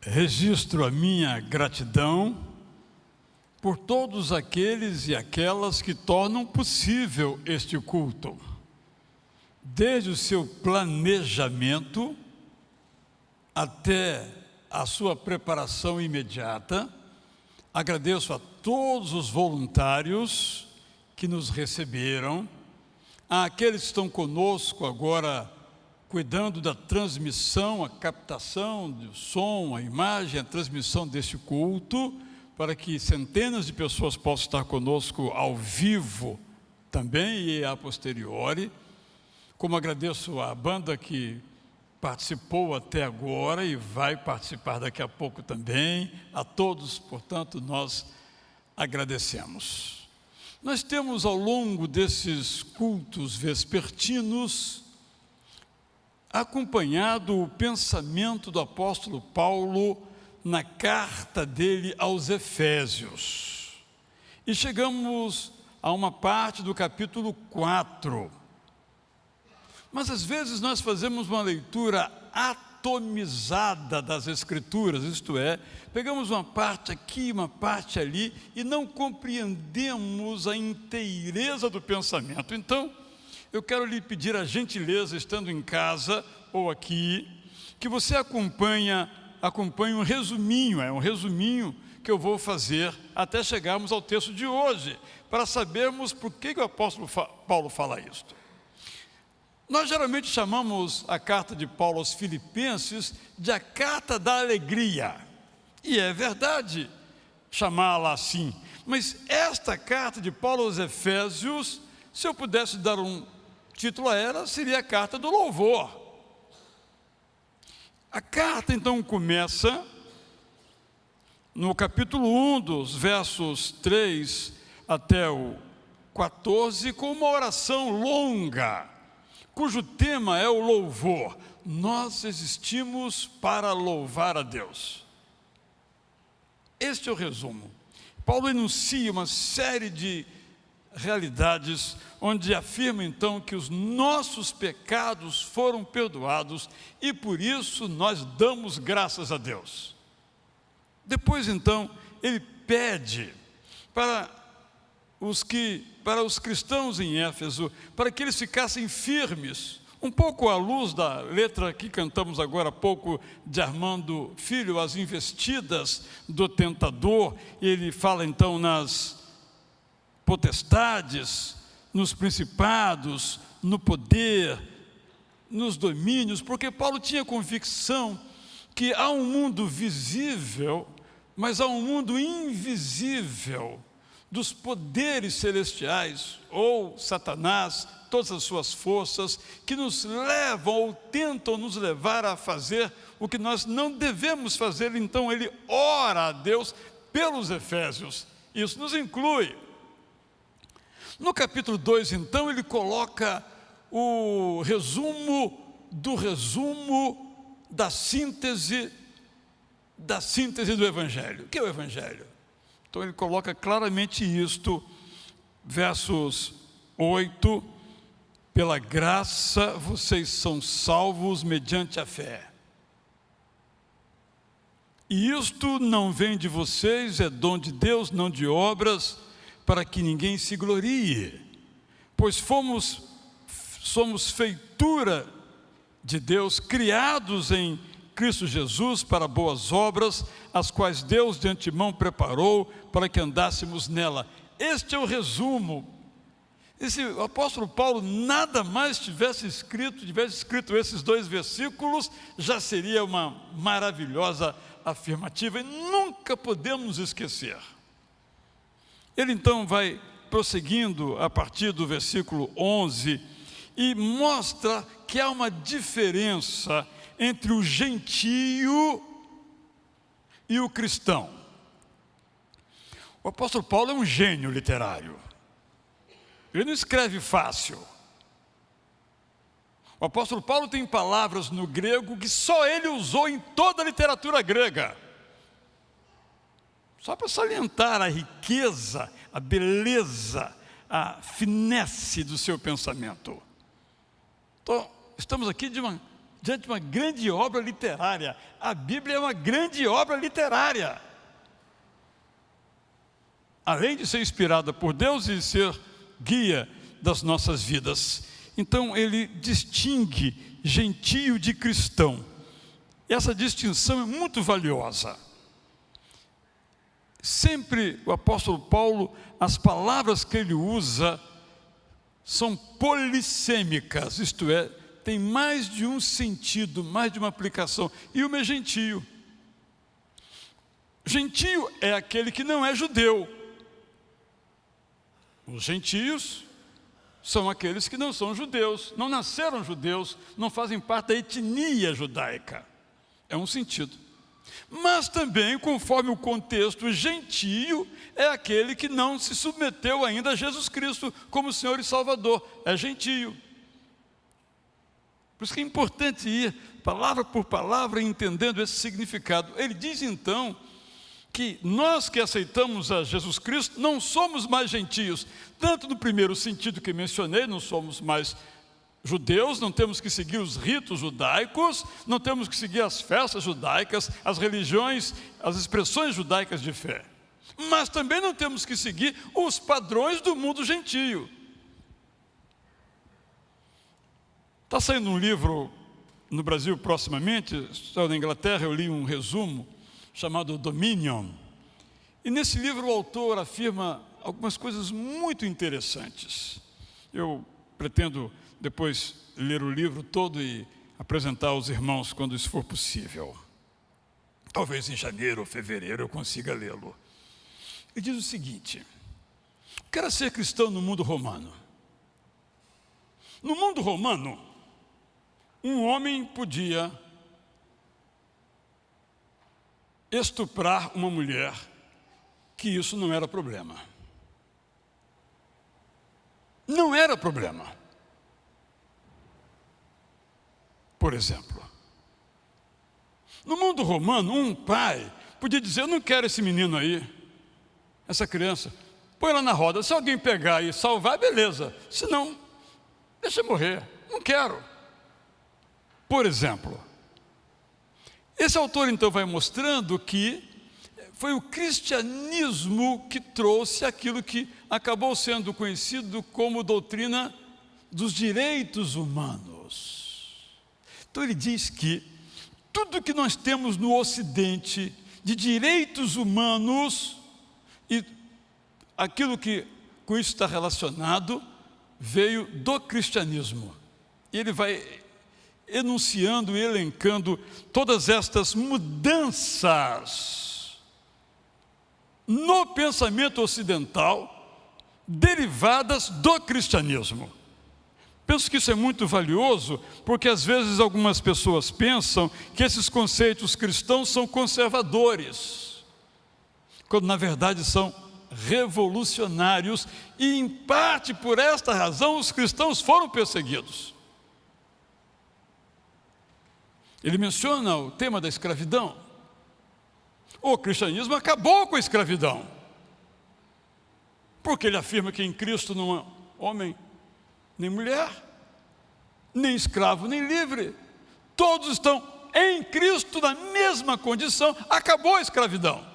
Registro a minha gratidão por todos aqueles e aquelas que tornam possível este culto, desde o seu planejamento até a sua preparação imediata. Agradeço a todos os voluntários que nos receberam, àqueles que estão conosco agora, cuidando da transmissão, a captação do som, a imagem, a transmissão deste culto, para que centenas de pessoas possam estar conosco ao vivo também e a posteriori. Como agradeço à banda que participou até agora e vai participar daqui a pouco também, a todos, portanto, nós agradecemos. Nós temos ao longo desses cultos vespertinos acompanhado o pensamento do apóstolo Paulo na carta dele aos Efésios. E chegamos a uma parte do capítulo 4. Mas às vezes nós fazemos uma leitura atomizada das Escrituras, isto é, pegamos uma parte aqui, uma parte ali, e não compreendemos a inteireza do pensamento. Então, eu quero lhe pedir a gentileza, estando em casa ou aqui, que você acompanhe um resuminho que eu vou fazer até chegarmos ao texto de hoje, para sabermos por que o apóstolo Paulo fala isto. Nós geralmente chamamos a carta de Paulo aos Filipenses de a carta da alegria, e é verdade chamá-la assim, mas esta carta de Paulo aos Efésios, se eu pudesse dar um título a ela, seria a carta do louvor. A carta então começa no capítulo 1, dos versos 3 até o 14, com uma oração longa, cujo tema é o louvor. Nós existimos para louvar a Deus. Este é o resumo. Paulo enuncia uma série de realidades, onde afirma então que os nossos pecados foram perdoados e por isso nós damos graças a Deus. Depois então ele pede para os cristãos em Éfeso, para que eles ficassem firmes, um pouco à luz da letra que cantamos agora há pouco de Armando Filho, as investidas do tentador. Ele fala então nas potestades, nos principados, no poder, nos domínios, porque Paulo tinha convicção que há um mundo visível, mas há um mundo invisível dos poderes celestiais, ou Satanás, todas as suas forças, que nos levam ou tentam nos levar a fazer o que nós não devemos fazer. Então ele ora a Deus pelos Efésios, isso nos inclui. No capítulo 2, então, ele coloca o resumo da síntese do Evangelho. O que é o Evangelho? Então ele coloca claramente isto, versos 8, pela graça vocês são salvos mediante a fé. E isto não vem de vocês, é dom de Deus, não de obras, para que ninguém se glorie, pois somos feitura de Deus, criados em Cristo Jesus para boas obras, as quais Deus de antemão preparou para que andássemos nela. Este é o resumo. E se o apóstolo Paulo nada mais tivesse escrito esses 2 versículos, já seria uma maravilhosa afirmativa, e nunca podemos esquecer. Ele então vai prosseguindo a partir do versículo 11 e mostra que há uma diferença entre o gentio e o cristão. O apóstolo Paulo é um gênio literário. Ele não escreve fácil. O apóstolo Paulo tem palavras no grego que só ele usou em toda a literatura grega. Só para salientar a riqueza, a beleza, a finesse do seu pensamento. Então, estamos aqui diante de uma grande obra literária. A Bíblia é uma grande obra literária. Além de ser inspirada por Deus e ser guia das nossas vidas. Então ele distingue gentio de cristão. Essa distinção é muito valiosa. Sempre o apóstolo Paulo, as palavras que ele usa são polissêmicas, isto é, tem mais de um sentido, mais de uma aplicação. E uma é gentio. Gentio é aquele que não é judeu. Os gentios são aqueles que não são judeus, não nasceram judeus, não fazem parte da etnia judaica. É um sentido. Mas também, conforme o contexto, gentio é aquele que não se submeteu ainda a Jesus Cristo como Senhor e Salvador. É gentio. Por isso que é importante ir palavra por palavra entendendo esse significado. Ele diz então que nós que aceitamos a Jesus Cristo não somos mais gentios, tanto no primeiro sentido que mencionei, não somos mais judeus, não temos que seguir os ritos judaicos, não temos que seguir as festas judaicas, as religiões, as expressões judaicas de fé. Mas também não temos que seguir os padrões do mundo gentio. Está saindo um livro no Brasil proximamente, saiu na Inglaterra, eu li um resumo, chamado Dominion. E nesse livro o autor afirma algumas coisas muito interessantes. Eu pretendo depois ler o livro todo e apresentar aos irmãos quando isso for possível. Talvez em janeiro ou fevereiro eu consiga lê-lo. Ele diz o seguinte: o que era ser cristão no mundo romano? No mundo romano, um homem podia estuprar uma mulher, que isso não era problema. Não era problema. Por exemplo, no mundo romano, um pai podia dizer: eu não quero esse menino aí, essa criança, põe ela na roda, se alguém pegar e salvar, beleza, se não, deixa morrer, não quero. Por exemplo, esse autor então vai mostrando que foi o cristianismo que trouxe aquilo que acabou sendo conhecido como doutrina dos direitos humanos. Então ele diz que tudo que nós temos no Ocidente de direitos humanos e aquilo que com isso está relacionado veio do cristianismo. E ele vai enunciando e elencando todas estas mudanças no pensamento ocidental derivadas do cristianismo. Penso que isso é muito valioso, porque às vezes algumas pessoas pensam que esses conceitos cristãos são conservadores, quando na verdade são revolucionários, e em parte por esta razão os cristãos foram perseguidos. Ele menciona o tema da escravidão. O cristianismo acabou com a escravidão, porque ele afirma que em Cristo não há homem nem mulher, nem escravo nem livre, todos estão em Cristo na mesma condição. Acabou a escravidão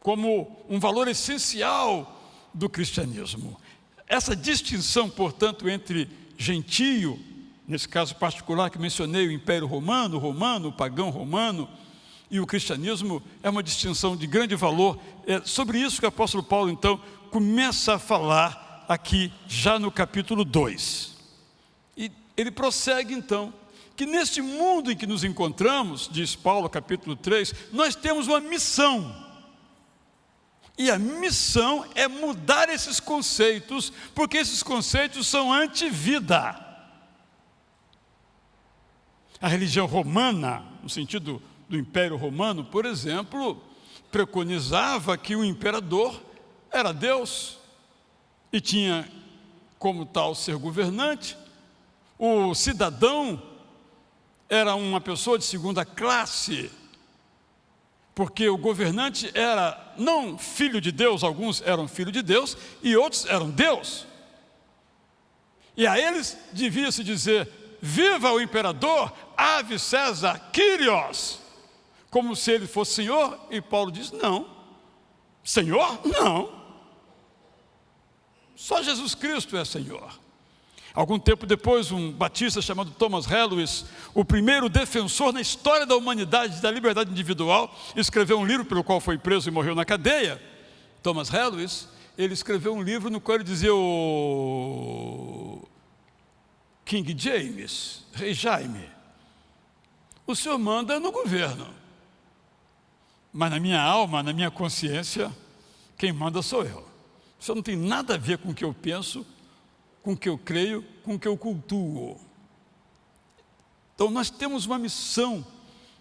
como um valor essencial do cristianismo. Essa distinção, portanto, entre gentio, nesse caso particular que mencionei, o Império Romano, o pagão romano, e o cristianismo, é uma distinção de grande valor. É sobre isso que o apóstolo Paulo, então, começa a falar aqui, já no capítulo 2. E ele prossegue, então, que neste mundo em que nos encontramos, diz Paulo, capítulo 3, nós temos uma missão. E a missão é mudar esses conceitos, porque esses conceitos são anti-vida. A religião romana, no sentido do Império Romano, por exemplo, preconizava que o imperador era Deus e tinha como tal ser governante. O cidadão era uma pessoa de segunda classe, porque o governante era não filho de Deus, alguns eram filhos de Deus e outros eram Deus. E a eles devia-se dizer: viva o imperador, ave César, Kyrios, como se ele fosse Senhor. E Paulo diz: não, Senhor, não, só Jesus Cristo é Senhor. Algum tempo depois, um batista chamado Thomas Helwys, o primeiro defensor na história da humanidade da liberdade individual, escreveu um livro pelo qual foi preso e morreu na cadeia. Thomas Helwys, ele escreveu um livro no qual ele dizia: o King James, Rei Jaime, o senhor manda no governo, mas na minha alma, na minha consciência, quem manda sou eu. O senhor não tem nada a ver com o que eu penso, com o que eu creio, com o que eu cultuo. Então nós temos uma missão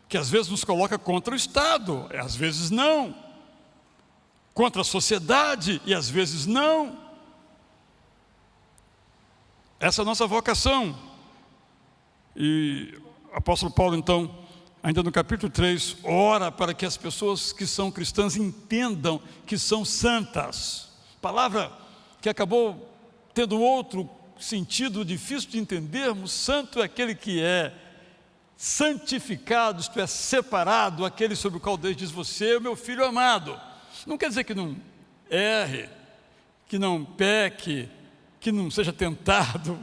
que às vezes nos coloca contra o Estado, às vezes não, contra a sociedade e às vezes não. Essa é a nossa vocação. E o apóstolo Paulo, então, ainda no capítulo 3, ora para que as pessoas que são cristãs entendam que são santas. Palavra que acabou tendo outro sentido difícil de entendermos. Santo é aquele que é santificado, isto é, separado, aquele sobre o qual Deus diz: você é o meu filho amado. Não quer dizer que não erre, que não peque, que não seja tentado.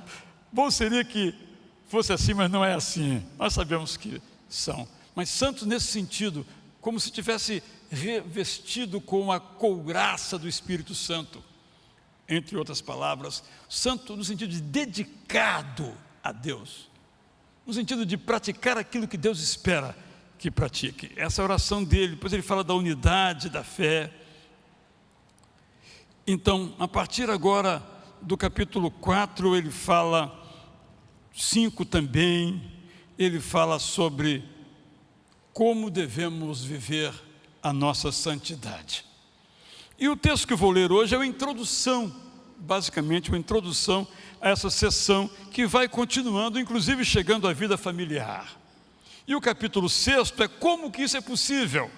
Bom seria que fosse assim, mas não é assim. Nós sabemos que são. Mas santos nesse sentido, como se tivesse revestido com a couraça do Espírito Santo. Entre outras palavras, santo no sentido de dedicado a Deus, no sentido de praticar aquilo que Deus espera que pratique. Essa é a oração dele. Depois ele fala da unidade da fé. Então, a partir agora do capítulo 4, ele fala, 5 também, ele fala sobre como devemos viver a nossa santidade. E o texto que eu vou ler hoje é uma introdução, basicamente uma introdução a essa sessão que vai continuando, inclusive chegando à vida familiar. E o capítulo 6 é como que isso é possível,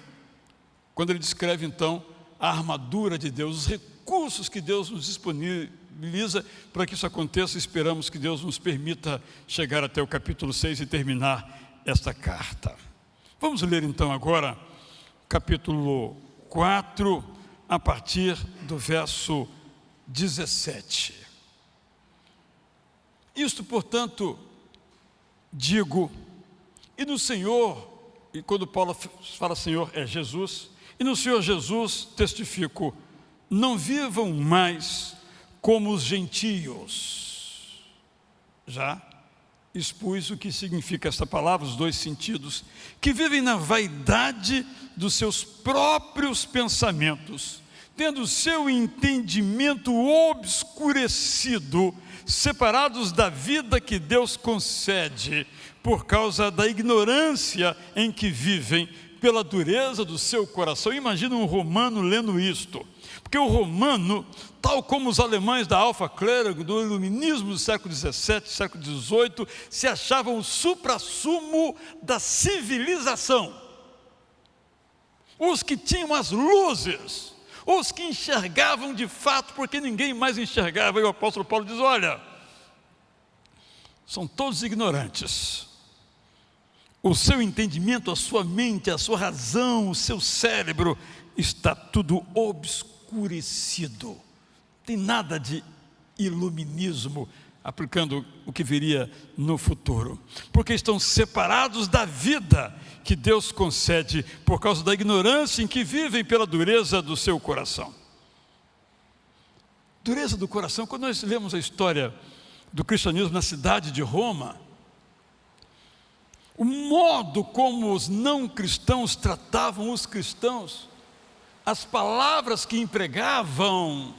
quando ele descreve então a armadura de Deus, os recursos que Deus nos disponibiliza para que isso aconteça. Esperamos que Deus nos permita chegar até o capítulo 6 e terminar esta carta. Vamos ler então agora capítulo 4, a partir do verso 17. Isto, portanto, digo, e no Senhor, e quando Paulo fala Senhor, é Jesus, e no Senhor Jesus testifico, não vivam mais como os gentios. Já expus o que significa esta palavra, os dois sentidos, que vivem na vaidade dos seus próprios pensamentos, tendo o seu entendimento obscurecido, separados da vida que Deus concede, por causa da ignorância em que vivem, pela dureza do seu coração. Imagina um romano lendo isto, porque o romano, tal como os alemães da Alpha Clero, do iluminismo do século XVII, século XVIII, se achavam o suprassumo da civilização, os que tinham as luzes, os que enxergavam de fato, porque ninguém mais enxergava. E o apóstolo Paulo diz: olha, são todos ignorantes. O seu entendimento, a sua mente, a sua razão, o seu cérebro, está tudo obscurecido. Não tem nada de iluminismo, aplicando o que viria no futuro, porque estão separados da vida que Deus concede, por causa da ignorância em que vivem, pela dureza do seu coração. Dureza do coração. Quando nós lemos a história do cristianismo na cidade de Roma, o modo como os não cristãos tratavam os cristãos, as palavras que empregavam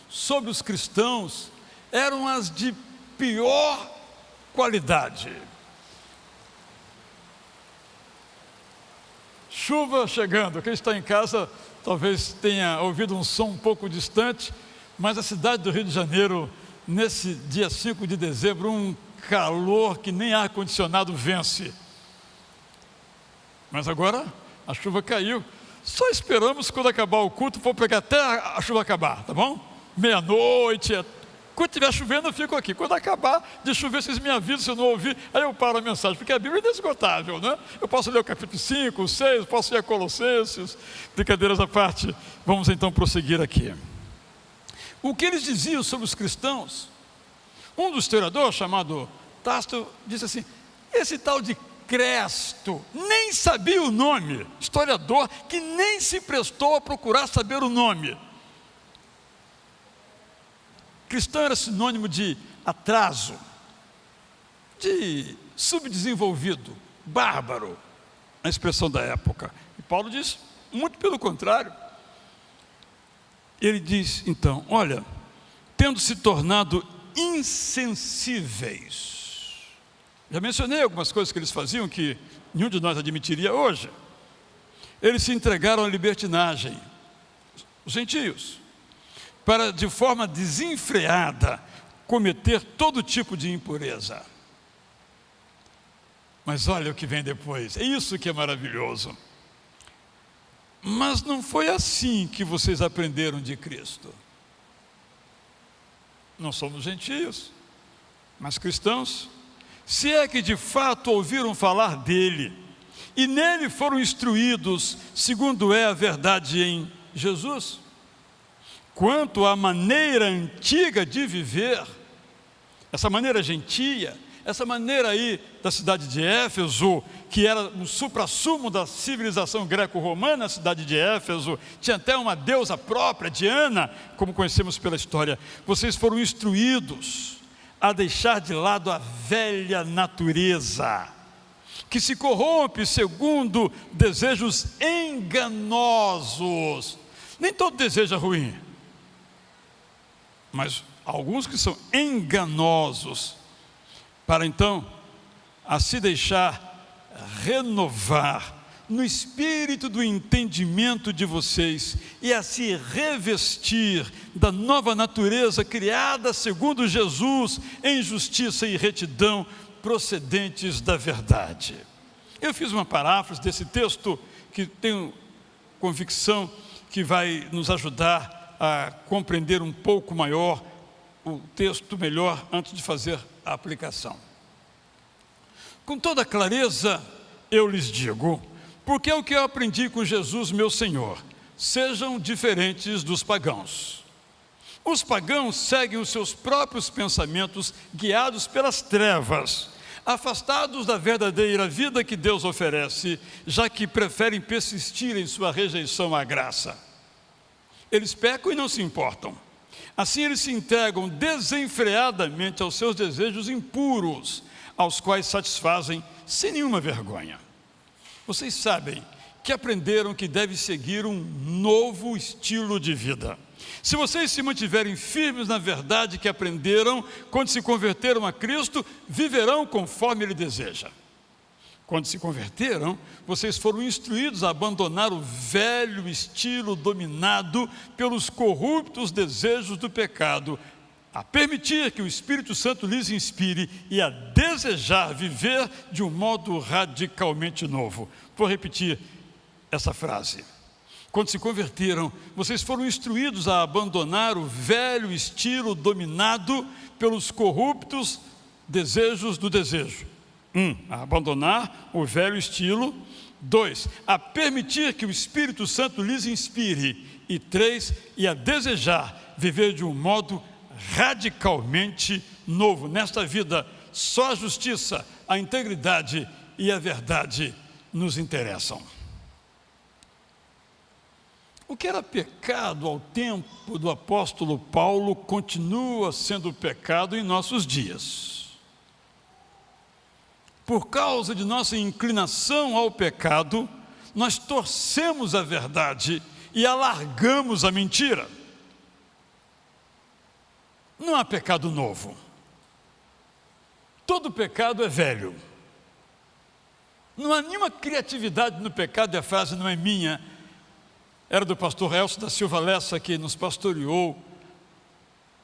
sobre os cristãos, eram as de pior qualidade. Chuva chegando. Quem está em casa talvez tenha ouvido um som um pouco distante, mas a cidade do Rio de Janeiro, nesse dia 5 de dezembro, um calor que nem ar-condicionado vence. Mas agora a chuva caiu. Só esperamos quando acabar o culto, vou pegar até a chuva acabar, tá bom? Meia-noite, Enquanto estiver chovendo, eu fico aqui. Quando acabar de chover, vocês me avisam se eu não ouvir, aí eu paro a mensagem, porque a Bíblia é inesgotável, né? Eu posso ler o capítulo 5, 6, posso ler a Colossenses. Brincadeiras à parte, vamos então prosseguir aqui. O que eles diziam sobre os cristãos? Um dos historiadores, chamado Tácito, disse assim: esse tal de Cresto nem sabia o nome, historiador que nem se prestou a procurar saber o nome. Cristão era sinônimo de atraso, de subdesenvolvido, bárbaro, a expressão da época. E Paulo diz muito pelo contrário. Ele diz então: olha, tendo se tornado insensíveis. Já mencionei algumas coisas que eles faziam que nenhum de nós admitiria hoje. Eles se entregaram à libertinagem, os gentios, para de forma desenfreada cometer todo tipo de impureza. Mas olha o que vem depois, é isso que é maravilhoso. Mas não foi assim que vocês aprenderam de Cristo. Não somos gentios, mas cristãos. Se é que de fato ouviram falar dele, e nele foram instruídos, segundo é a verdade em Jesus, quanto à maneira antiga de viver, essa maneira gentia, essa maneira aí da cidade de Éfeso, que era um suprassumo da civilização greco-romana, a cidade de Éfeso, tinha até uma deusa própria, Diana, como conhecemos pela história. Vocês foram instruídos a deixar de lado a velha natureza, que se corrompe segundo desejos enganosos. Nem todo desejo é ruim, mas alguns que são enganosos, para então a se deixar renovar no espírito do entendimento de vocês e a se revestir da nova natureza criada segundo Jesus em justiça e retidão procedentes da verdade. Eu fiz uma paráfrase desse texto que tenho convicção que vai nos ajudar a compreender um pouco maior o texto melhor antes de fazer a aplicação. Com toda clareza eu lhes digo, porque é o que eu aprendi com Jesus meu Senhor: sejam diferentes dos pagãos. Os pagãos seguem os seus próprios pensamentos, guiados pelas trevas, afastados da verdadeira vida que Deus oferece, já que preferem persistir em sua rejeição à graça. Eles pecam e não se importam. Assim eles se entregam desenfreadamente aos seus desejos impuros, aos quais satisfazem sem nenhuma vergonha. Vocês sabem que aprenderam que deve seguir um novo estilo de vida. Se vocês se mantiverem firmes na verdade que aprenderam quando se converteram a Cristo, viverão conforme Ele deseja. Quando se converteram, vocês foram instruídos a abandonar o velho estilo dominado pelos corruptos desejos do pecado, a permitir que o Espírito Santo lhes inspire e a desejar viver de um modo radicalmente novo. Vou repetir essa frase. Quando se converteram, vocês foram instruídos a abandonar o velho estilo dominado pelos corruptos desejos do desejo. A abandonar o velho estilo. 2, a permitir que o Espírito Santo lhes inspire. E 3, e a desejar viver de um modo radicalmente novo. Nesta vida, só a justiça, a integridade e a verdade nos interessam. O que era pecado ao tempo do apóstolo Paulo continua sendo pecado em nossos dias. Por causa de nossa inclinação ao pecado, nós torcemos a verdade e alargamos a mentira. Não há pecado novo. Todo pecado é velho. Não há nenhuma criatividade no pecado, e a frase não é minha, era do pastor Elcio da Silva Lessa, que nos pastoreou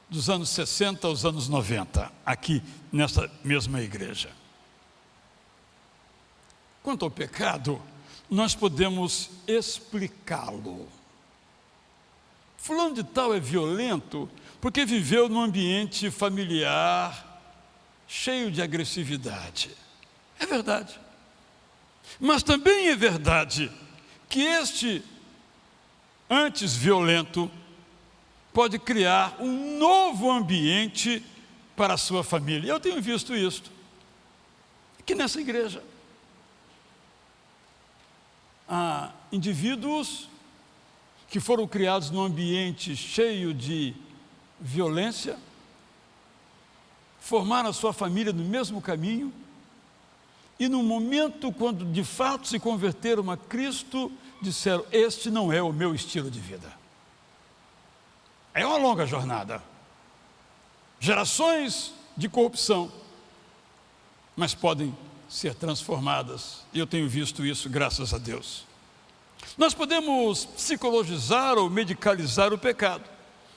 dos anos 60 aos anos 90, aqui nessa mesma igreja. Quanto ao pecado, nós podemos explicá-lo. fulano de tal é violento porque viveu num ambiente familiar cheio de agressividade. É verdade. Mas também é verdade que este antes violento pode criar um novo ambiente para a sua família. Eu tenho visto isto aqui nessa igreja. Há indivíduos que foram criados num ambiente cheio de violência, formaram a sua família no mesmo caminho, e no momento quando de fato se converteram a Cristo, disseram: este não é o meu estilo de vida. É uma longa jornada, gerações de corrupção, mas podem ser transformadas, e eu tenho visto isso, graças a Deus. Nós podemos psicologizar ou medicalizar o pecado.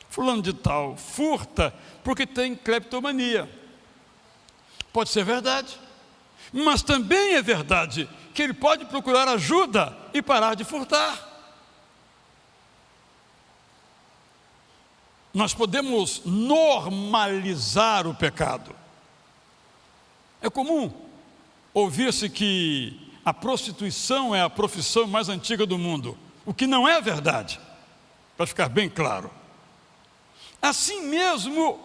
Fulano de tal furta porque tem cleptomania. Pode ser verdade, mas também é verdade que ele pode procurar ajuda e parar de furtar. Nós podemos normalizar o pecado. É comum ouvir-se que a prostituição é a profissão mais antiga do mundo, o que não é verdade, para ficar bem claro. Assim mesmo,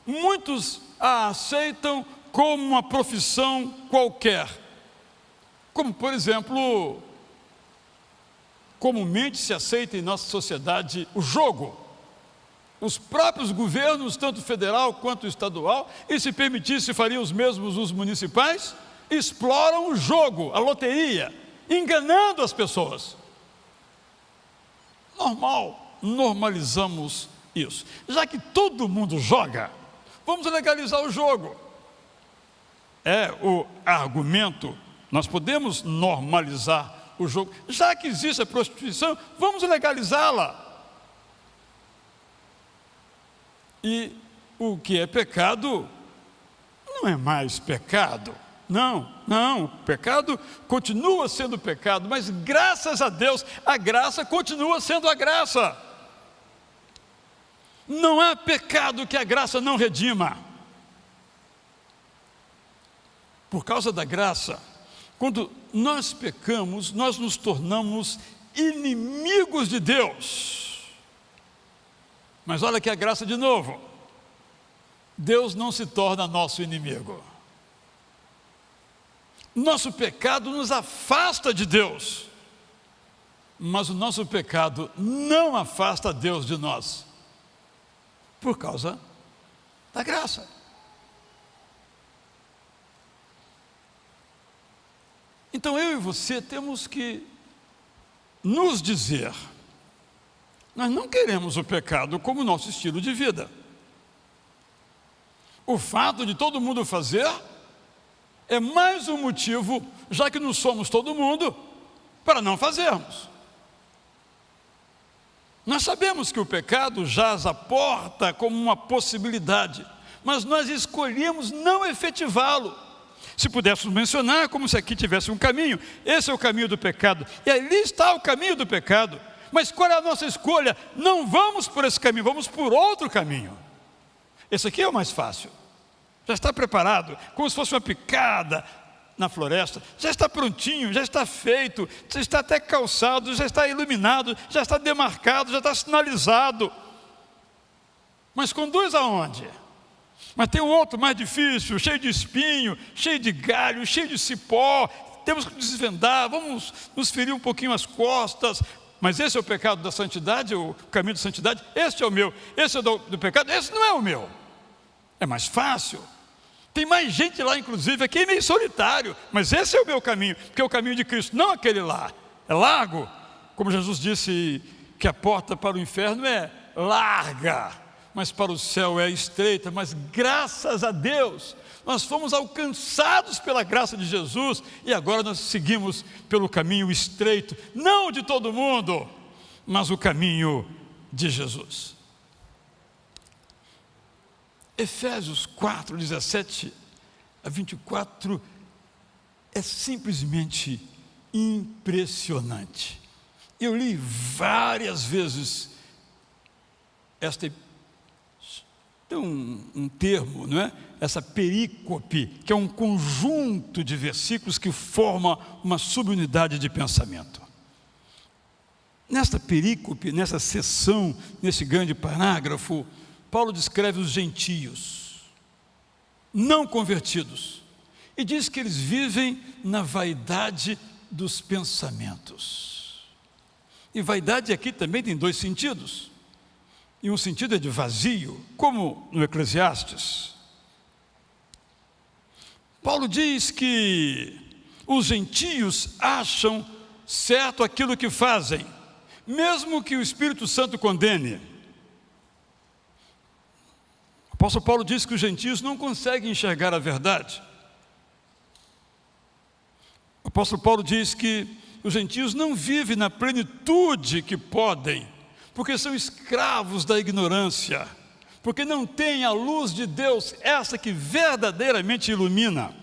muitos a aceitam como uma profissão qualquer, como, por exemplo, comumente se aceita em nossa sociedade o jogo. Os próprios governos, tanto federal quanto estadual, e se permitisse fariam os mesmos os municipais, exploram o jogo, a loteria, enganando as pessoas. Normal, normalizamos isso. Já que todo mundo joga, vamos legalizar o jogo. É o argumento. Nós podemos normalizar o jogo. Já que existe a prostituição, vamos legalizá-la. E o que é pecado não é mais pecado. Não, o pecado continua sendo pecado, mas graças a Deus, a graça continua sendo a graça. Não há pecado que a graça não redima. Por causa da graça, quando nós pecamos, nós nos tornamos inimigos de Deus. Mas olha que a graça de novo, Deus não se torna nosso inimigo. Nosso pecado nos afasta de Deus, mas o nosso pecado não afasta Deus de nós, por causa da graça. Então eu e você temos que nos dizer: nós não queremos o pecado como nosso estilo de vida. O fato de todo mundo fazer é mais um motivo, já que não somos todo mundo, para não fazermos. Nós sabemos que o pecado jaz à porta como uma possibilidade, mas nós escolhemos não efetivá-lo. Se pudéssemos mencionar, como se aqui tivesse um caminho, esse é o caminho do pecado, e ali está o caminho do pecado. Mas qual é a nossa escolha? Não vamos por esse caminho, vamos por outro caminho. Esse aqui é o mais fácil. Já está preparado, como se fosse uma picada na floresta. Já está prontinho, já está feito, já está até calçado, já está iluminado, já está demarcado, já está sinalizado. Mas conduz aonde? Mas tem um outro mais difícil, cheio de espinho, cheio de galho, cheio de cipó. Temos que desvendar, vamos nos ferir um pouquinho as costas. Mas esse é o pecado da santidade, o caminho da santidade. Este é o meu, esse é do pecado, esse não é o meu. É mais fácil. Tem mais gente lá, inclusive, aqui é meio solitário, mas esse é o meu caminho, porque é o caminho de Cristo, não aquele lá. É largo, como Jesus disse que a porta para o inferno é larga, mas para o céu é estreita. Mas graças a Deus, nós fomos alcançados pela graça de Jesus, e agora nós seguimos pelo caminho estreito, não de todo mundo, mas o caminho de Jesus. Efésios 4, 17 a 24 é simplesmente impressionante. Eu li várias vezes tem um termo, não é? Essa perícope, que é um conjunto de versículos que forma uma subunidade de pensamento. Nesta perícope, nessa seção, nesse grande parágrafo, Paulo descreve os gentios, não convertidos, e diz que eles vivem na vaidade dos pensamentos. E vaidade aqui também tem dois sentidos. E um sentido é de vazio, como no Eclesiastes. Paulo diz que os gentios acham certo aquilo que fazem, mesmo que o Espírito Santo condene. O apóstolo Paulo diz que os gentios não conseguem enxergar a verdade. O apóstolo Paulo diz que os gentios não vivem na plenitude que podem, porque são escravos da ignorância, porque não têm a luz de Deus, essa que verdadeiramente ilumina.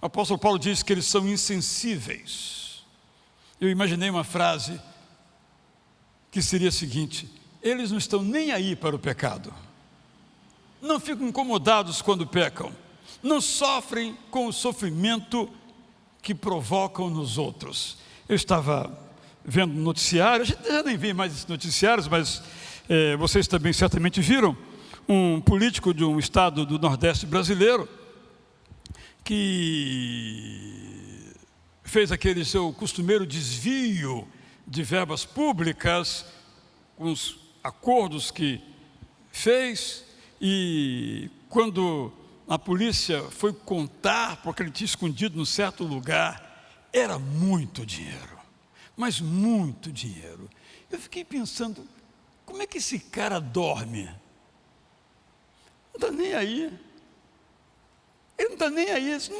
O apóstolo Paulo diz que eles são insensíveis. Eu imaginei uma frase que seria a seguinte: eles não estão nem aí para o pecado, não ficam incomodados quando pecam, não sofrem com o sofrimento que provocam nos outros. Eu estava vendo noticiário, a gente já nem vê mais esses noticiários, mas vocês também certamente viram, um político de um estado do Nordeste brasileiro, que fez aquele seu costumeiro desvio de verbas públicas, com os acordos que fez, e quando a polícia foi contar, porque ele tinha escondido num certo lugar, era muito dinheiro, mas muito dinheiro. Eu fiquei pensando, como é que esse cara dorme? Não está nem aí. Ele não está nem aí, isso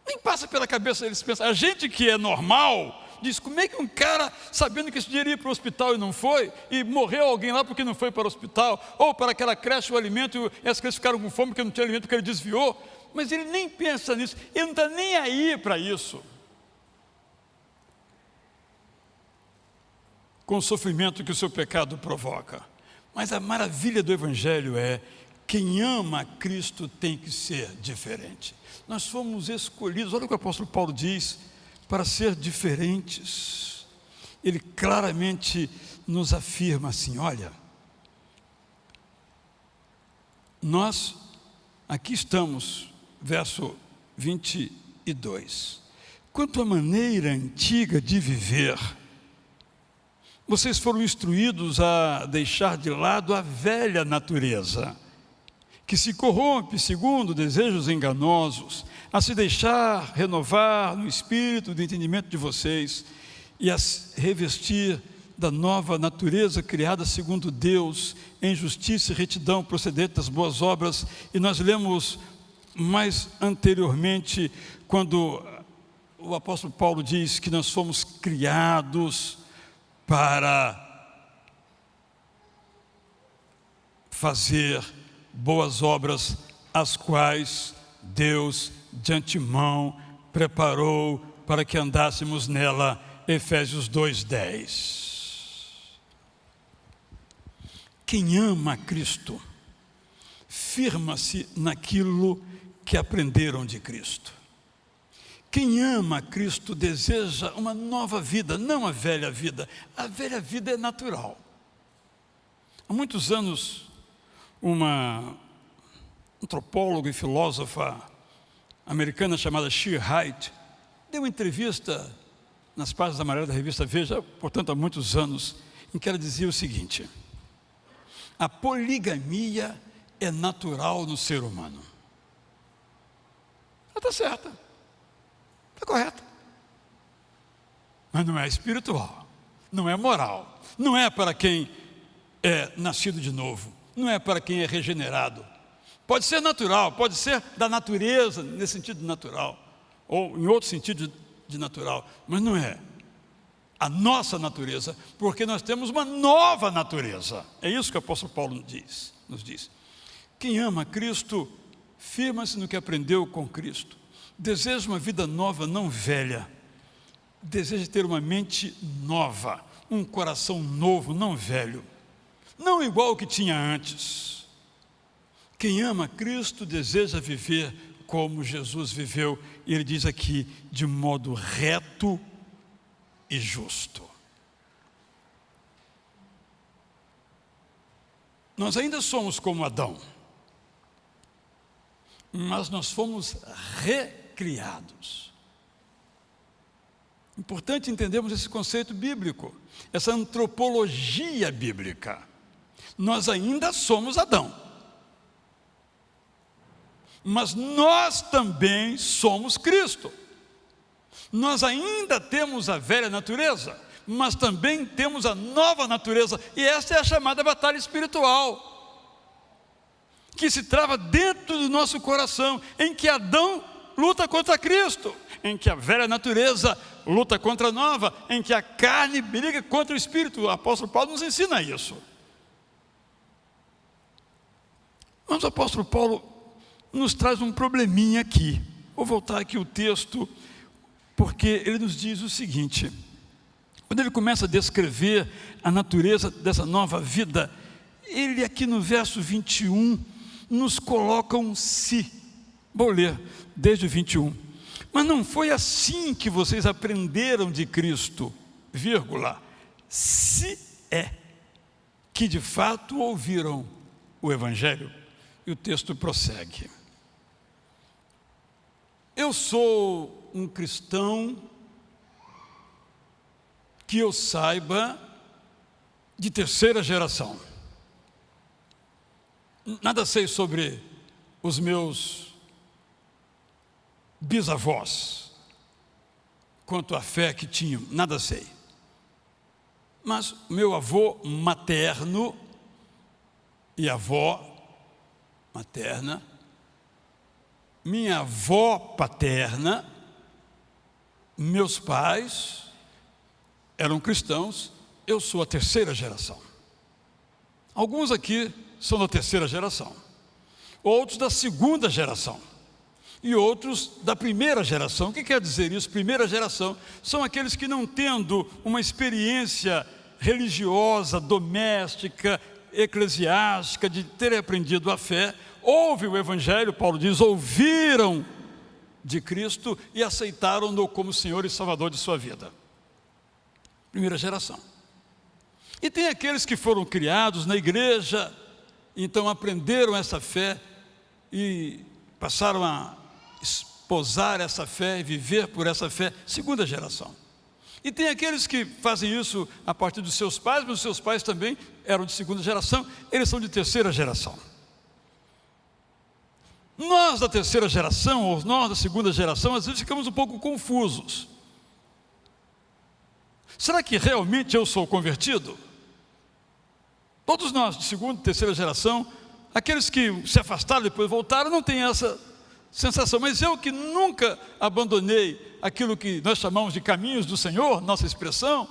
nem passa pela cabeça deles pensar. A gente que é normal diz, como é que um cara, sabendo que esse dinheiro ia para o hospital e não foi, e morreu alguém lá porque não foi para o hospital, ou para aquela creche o alimento, e as crianças ficaram com fome porque não tinha alimento, porque ele desviou, mas ele nem pensa nisso, ele não está nem aí para isso, com o sofrimento que o seu pecado provoca. Mas a maravilha do Evangelho é, quem ama a Cristo tem que ser diferente. Nós fomos escolhidos, olha o que o apóstolo Paulo diz, para ser diferentes. Ele claramente nos afirma assim, olha, nós aqui estamos, verso 22, quanto à maneira antiga de viver, vocês foram instruídos a deixar de lado a velha natureza, que se corrompe segundo desejos enganosos, a se deixar renovar no espírito do entendimento de vocês e a revestir da nova natureza criada segundo Deus, em justiça e retidão procedente das boas obras. E nós lemos mais anteriormente, quando o apóstolo Paulo diz que nós fomos criados para fazer boas obras, as quais Deus de antemão preparou para que andássemos nela. Efésios 2:10. Quem ama a Cristo firma-se naquilo que aprenderam de Cristo. Quem ama a Cristo deseja uma nova vida, não a velha vida. A velha vida é natural. Há muitos anos, uma antropóloga e filósofa americana chamada Sheer Hite deu uma entrevista nas páginas amarelas da revista Veja, portanto há muitos anos, em que ela dizia o seguinte: a poligamia é natural no ser humano. Ela está certa, está correta, mas não é espiritual, não é moral, não é para quem é nascido de novo, não é para quem é regenerado. Pode ser natural, pode ser da natureza, nesse sentido natural, ou em outro sentido de natural, mas não é a nossa natureza, porque nós temos uma nova natureza. É isso que o apóstolo Paulo nos diz. Quem ama a Cristo, firma-se no que aprendeu com Cristo. Deseja uma vida nova, não velha. Deseja ter uma mente nova, um coração novo, não velho. não igual ao que tinha antes. Quem ama Cristo deseja viver como Jesus viveu, e ele diz aqui, de modo reto e justo. Nós ainda somos como Adão, mas nós fomos recriados. Importante entendermos esse conceito bíblico, essa antropologia bíblica. Nós ainda somos Adão, mas nós também somos Cristo. Nós ainda temos a velha natureza, mas também temos a nova natureza, e essa é a chamada batalha espiritual, que se trava dentro do nosso coração, em que Adão luta contra Cristo, em que a velha natureza luta contra a nova, em que a carne briga contra o Espírito. O apóstolo Paulo nos ensina isso. Mas o apóstolo Paulo nos traz um probleminha aqui. Vou voltar aqui o texto, porque ele nos diz o seguinte: quando ele começa a descrever a natureza dessa nova vida, ele aqui no verso 21 nos coloca um se. Vou ler desde o 21. Mas não foi assim que vocês aprenderam de Cristo, vírgula, se é que de fato ouviram o Evangelho. E o texto prossegue. Eu sou um cristão, que eu saiba, de terceira geração. Nada sei sobre os meus bisavós, quanto à fé que tinham, nada sei. Mas meu avô materno e avó materna, minha avó paterna, meus pais eram cristãos, eu sou a terceira geração. Alguns aqui são da terceira geração, outros da segunda geração, e outros da primeira geração. O que quer dizer isso? Primeira geração são aqueles que, não tendo uma experiência religiosa, doméstica, eclesiástica, de terem aprendido a fé, ouvem o Evangelho, Paulo diz, ouviram de Cristo e aceitaram-no como Senhor e Salvador de sua vida. Primeira geração. E tem aqueles que foram criados na igreja, então aprenderam essa fé e passaram a esposar essa fé e viver por essa fé, segunda geração. E tem aqueles que fazem isso a partir dos seus pais, mas os seus pais também eram de segunda geração, eles são de terceira geração. Nós da terceira geração, ou nós da segunda geração, às vezes ficamos um pouco confusos. Será que realmente eu sou convertido? Todos nós de segunda e terceira geração, aqueles que se afastaram e depois voltaram, não têm essa sensação. Mas eu, que nunca abandonei aquilo que nós chamamos de caminhos do Senhor, nossa expressão,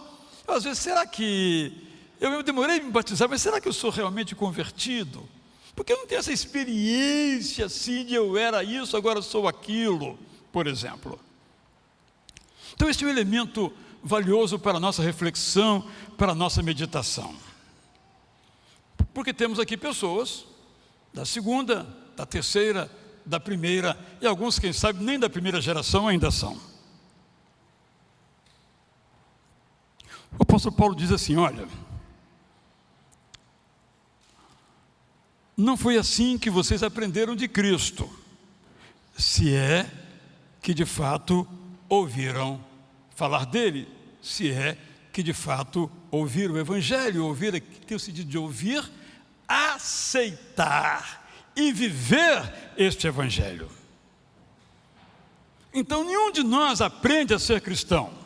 eu, às vezes, será que eu demorei a me batizar, mas será que eu sou realmente convertido? Porque eu não tenho essa experiência assim de eu era isso, agora sou aquilo, por exemplo. Então esse é um elemento valioso para a nossa reflexão, para a nossa meditação. Porque temos aqui pessoas da segunda, da terceira, da primeira, e alguns, quem sabe, nem da primeira geração ainda são. O apóstolo Paulo diz assim, olha, não foi assim que vocês aprenderam de Cristo, se é que de fato ouviram falar dele, se é que de fato ouviram o Evangelho. Ouvir tem o sentido de ouvir, aceitar e viver este Evangelho. Então nenhum de nós aprende a ser cristão.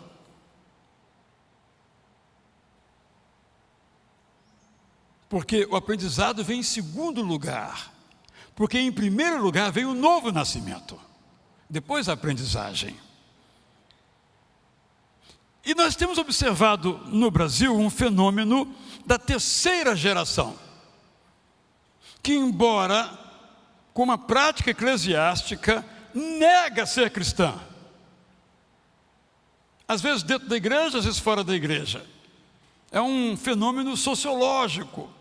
Porque o aprendizado vem em segundo lugar. Porque em primeiro lugar vem o novo nascimento. Depois a aprendizagem. E nós temos observado no Brasil um fenômeno da terceira geração, que, embora com uma prática eclesiástica, nega ser cristã. Às vezes dentro da igreja, às vezes fora da igreja. É um fenômeno sociológico.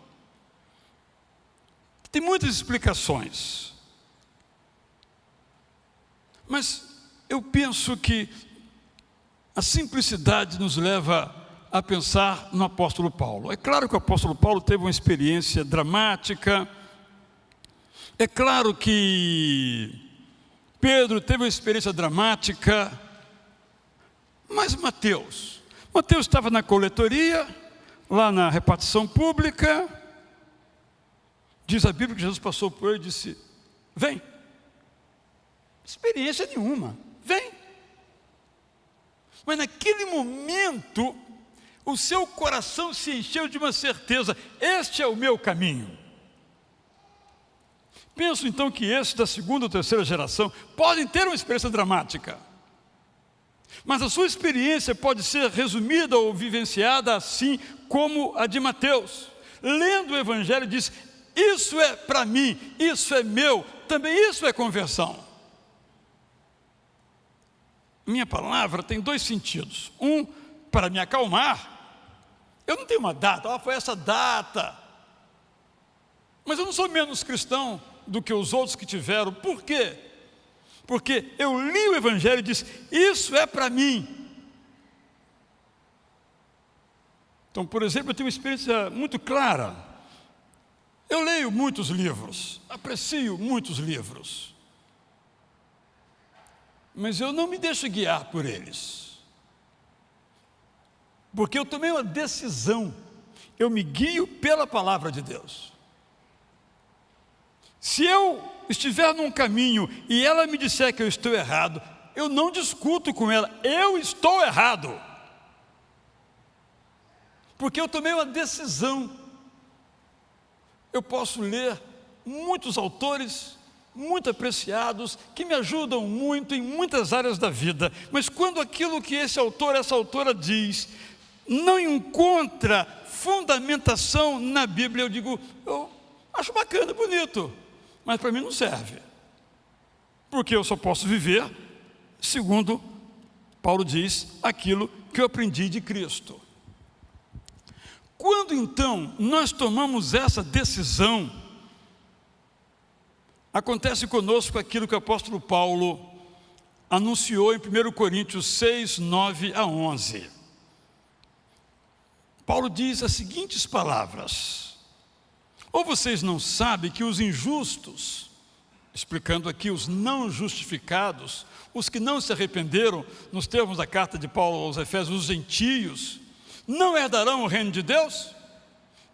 Tem muitas explicações, mas eu penso que a simplicidade nos leva a pensar no apóstolo Paulo. É claro que o apóstolo Paulo teve uma experiência dramática, é claro que Pedro teve uma experiência dramática, mas Mateus estava na coletoria, lá na repartição pública. Diz a Bíblia que Jesus passou por ele e disse: vem. Experiência nenhuma, vem. Mas naquele momento, o seu coração se encheu de uma certeza: este é o meu caminho. Penso então que esses da segunda ou terceira geração podem ter uma experiência dramática, mas a sua experiência pode ser resumida ou vivenciada assim como a de Mateus. Lendo o Evangelho diz: isso é para mim, isso é meu, também isso é conversão. Minha palavra tem dois sentidos. Um, para me acalmar. Eu não tenho uma data, foi essa data. Mas eu não sou menos cristão do que os outros que tiveram. Por quê? Porque eu li o Evangelho e disse: isso é para mim. Então, por exemplo, eu tenho uma experiência muito clara. Eu leio muitos livros, aprecio muitos livros, mas eu não me deixo guiar por eles, porque eu tomei uma decisão. Eu me guio pela palavra de Deus. Se eu estiver num caminho e ela me disser que eu estou errado, eu não discuto com ela, eu estou errado, porque eu tomei uma decisão. Eu posso ler muitos autores muito apreciados, que me ajudam muito em muitas áreas da vida, mas quando aquilo que esse autor, essa autora diz, não encontra fundamentação na Bíblia, eu digo: eu acho bacana, bonito, mas para mim não serve, porque eu só posso viver segundo Paulo diz, aquilo que eu aprendi de Cristo. Quando então nós tomamos essa decisão, acontece conosco aquilo que o apóstolo Paulo anunciou em 1 Coríntios 6, 9 a 11. Paulo diz as seguintes palavras: ou vocês não sabem que os injustos, explicando aqui os não justificados, os que não se arrependeram, nos termos da carta de Paulo aos Efésios, os gentios, não herdarão o reino de Deus?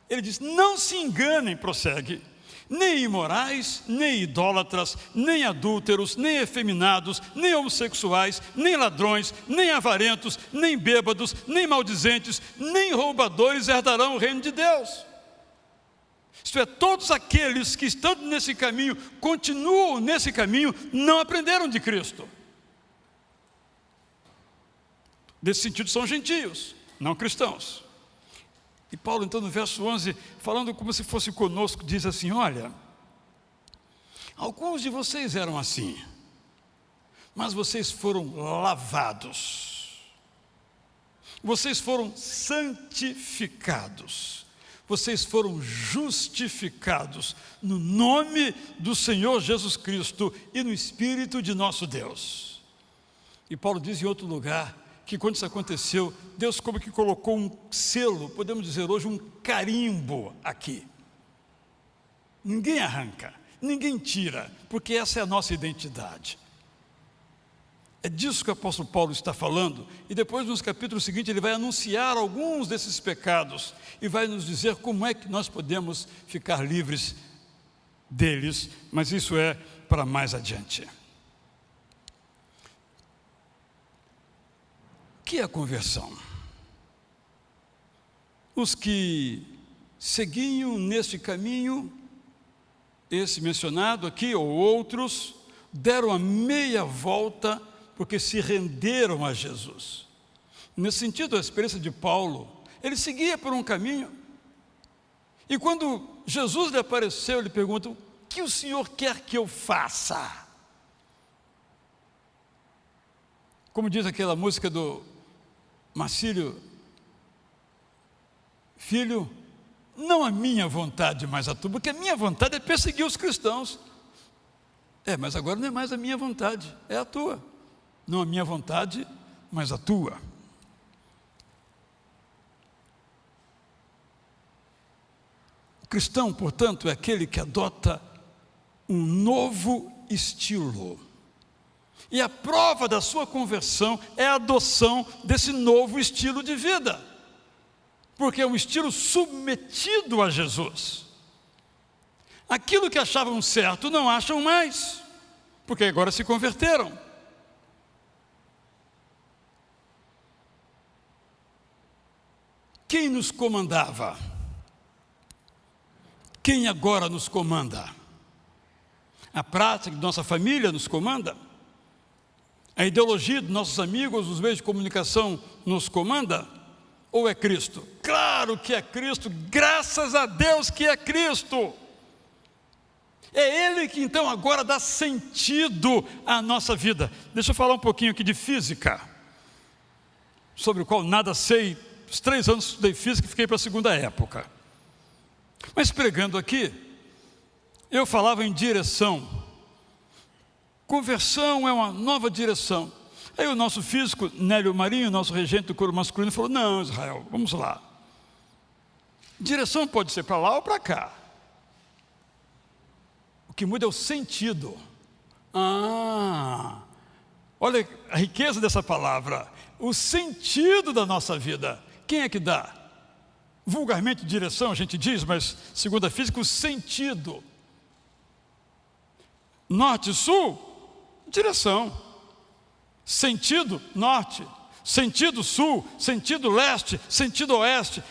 Ele diz: não se enganem, prossegue, nem imorais, nem idólatras, nem adúlteros, nem efeminados, nem homossexuais, nem ladrões, nem avarentos, nem bêbados, nem maldizentes, nem roubadores herdarão o reino de Deus. Isto é, todos aqueles que estando nesse caminho, continuam nesse caminho, não aprenderam de Cristo. Nesse sentido são gentios, não cristãos. E Paulo então no verso 11, falando como se fosse conosco, diz assim: olha, alguns de vocês eram assim, mas vocês foram lavados, vocês foram santificados, vocês foram justificados no nome do Senhor Jesus Cristo e no Espírito de nosso Deus. E Paulo diz em outro lugar que quando isso aconteceu, Deus como que colocou um selo, podemos dizer hoje um carimbo aqui. Ninguém arranca, ninguém tira, porque essa é a nossa identidade. É disso que o apóstolo Paulo está falando, e depois nos capítulos seguintes ele vai anunciar alguns desses pecados, e vai nos dizer como é que nós podemos ficar livres deles, mas isso é para mais adiante. O que é a conversão? Os que seguiam neste caminho, esse mencionado aqui, ou outros, deram a meia volta porque se renderam a Jesus. Nesse sentido, a experiência de Paulo, ele seguia por um caminho, e quando Jesus lhe apareceu, ele pergunta: o que o Senhor quer que eu faça? Como diz aquela música do Marcílio: filho, não a minha vontade, mas a tua, porque a minha vontade é perseguir os cristãos. Mas agora não é mais a minha vontade, é a tua. Não a minha vontade, mas a tua. O cristão, portanto, é aquele que adota um novo estilo. E a prova da sua conversão é a adoção desse novo estilo de vida. Porque é um estilo submetido a Jesus. Aquilo que achavam certo não acham mais, porque agora se converteram. Quem nos comandava? Quem agora nos comanda? A prática de nossa família nos comanda? A ideologia dos nossos amigos, os meios de comunicação nos comanda? Ou é Cristo? Claro que é Cristo, graças a Deus que é Cristo. É Ele que então agora dá sentido à nossa vida. Deixa eu falar um pouquinho aqui de física, sobre o qual nada sei. Os 3 anos estudei física e fiquei para a segunda época. Mas pregando aqui, eu falava em direção. Conversão é uma nova direção. Aí o nosso físico, Nélio Marinho, nosso regente do coro masculino, falou: não, Israel, vamos lá. Direção pode ser para lá ou para cá. O que muda é o sentido. Olha a riqueza dessa palavra. O sentido da nossa vida. Quem é que dá? Vulgarmente direção a gente diz, mas segundo a física, o sentido. Norte e sul, direção. Sentido norte, sentido sul, sentido leste, sentido oeste.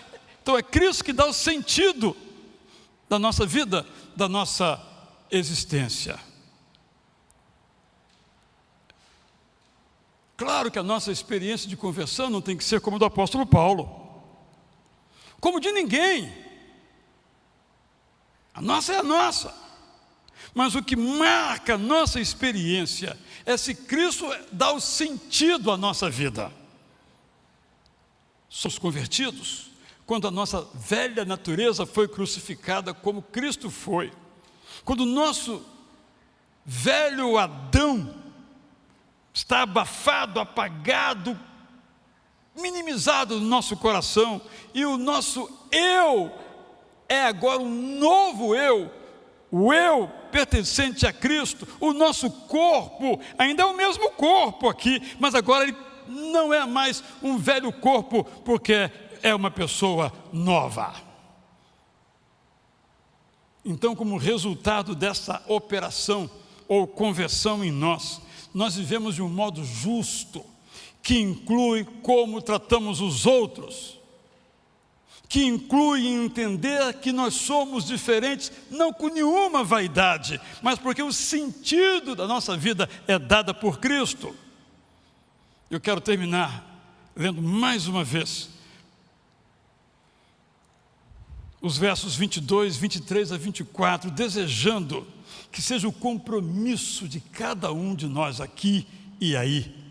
Então é Cristo que dá o sentido da nossa vida, da nossa existência. Claro que a nossa experiência de conversão não tem que ser como a do apóstolo Paulo, como de ninguém. A nossa é a nossa. Mas o que marca a nossa experiência é se Cristo dá o sentido à nossa vida. Somos convertidos quando a nossa velha natureza foi crucificada como Cristo foi. Quando o nosso velho Adão está abafado, apagado, minimizado no nosso coração, e o nosso eu é agora um novo eu, o eu pertencente a Cristo. O nosso corpo ainda é o mesmo corpo aqui, mas agora ele não é mais um velho corpo, porque é uma pessoa nova. Então, como resultado dessa operação ou conversão em nós, nós vivemos de um modo justo, que inclui como tratamos os outros, que inclui entender que nós somos diferentes, não com nenhuma vaidade, mas porque o sentido da nossa vida é dada por Cristo. Eu quero terminar lendo mais uma vez os versos 22, 23 a 24, desejando que seja o compromisso de cada um de nós aqui e aí.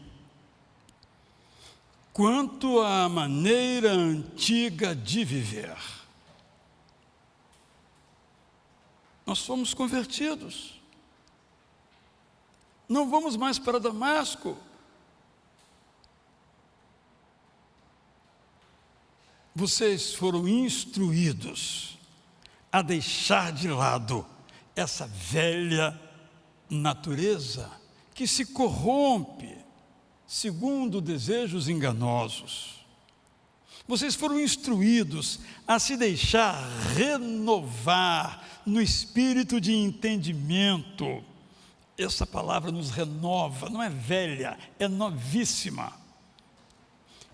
Quanto à maneira antiga de viver, nós fomos convertidos. Não vamos mais para Damasco. Vocês foram instruídos a deixar de lado essa velha natureza que se corrompe segundo desejos enganosos. Vocês foram instruídos a se deixar renovar no espírito de entendimento. Essa palavra nos renova, não é velha, é novíssima.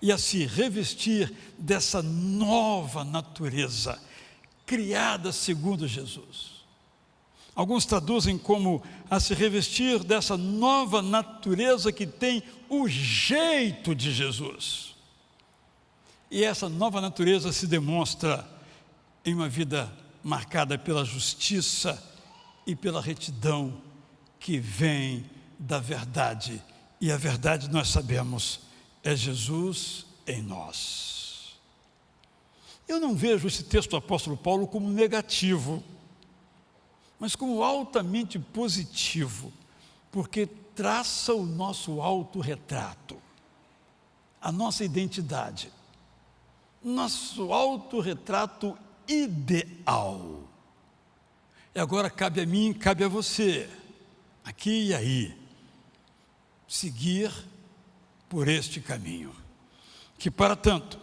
E a se revestir dessa nova natureza, criada segundo Jesus. Alguns traduzem como a se revestir dessa nova natureza que tem o jeito de Jesus. E essa nova natureza se demonstra em uma vida marcada pela justiça e pela retidão que vem da verdade. E a verdade, nós sabemos, é Jesus em nós. Eu não vejo esse texto do apóstolo Paulo como negativo, mas como altamente positivo, porque traça o nosso autorretrato, a nossa identidade, nosso autorretrato ideal. E agora cabe a mim, cabe a você, aqui e aí, seguir por este caminho. Que para tanto,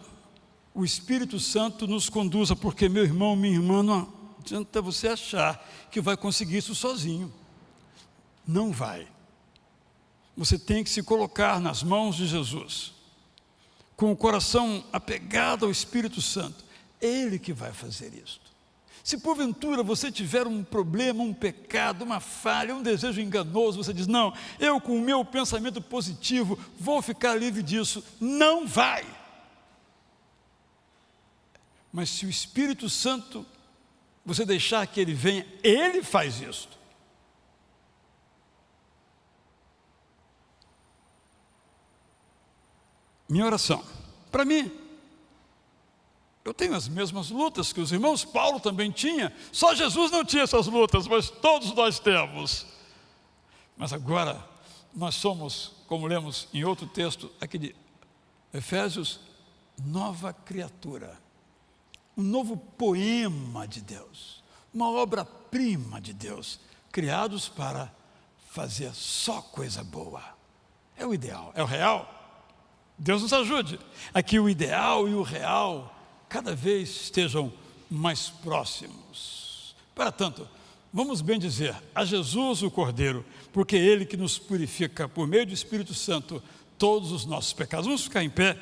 o Espírito Santo nos conduza, porque meu irmão, minha irmã, não adianta você achar que vai conseguir isso sozinho. Não vai. Você tem que se colocar nas mãos de Jesus, com o coração apegado ao Espírito Santo. Ele que vai fazer isto. Se porventura você tiver um problema, um pecado, uma falha, um desejo enganoso, você diz, não, eu com o meu pensamento positivo vou ficar livre disso. Não vai. Mas se o Espírito Santo, você deixar que ele venha, ele faz isto. Minha oração, para mim, eu tenho as mesmas lutas que os irmãos, Paulo também tinha, só Jesus não tinha essas lutas, mas todos nós temos. Mas agora, nós somos, como lemos em outro texto, aqui de Efésios, nova criatura, um novo poema de Deus, uma obra-prima de Deus, criados para fazer só coisa boa. É o ideal, é o real. Deus nos ajude a que o ideal e o real cada vez estejam mais próximos. Para tanto, vamos bem dizer a Jesus o Cordeiro, porque é Ele que nos purifica por meio do Espírito Santo todos os nossos pecados. Vamos ficar em pé.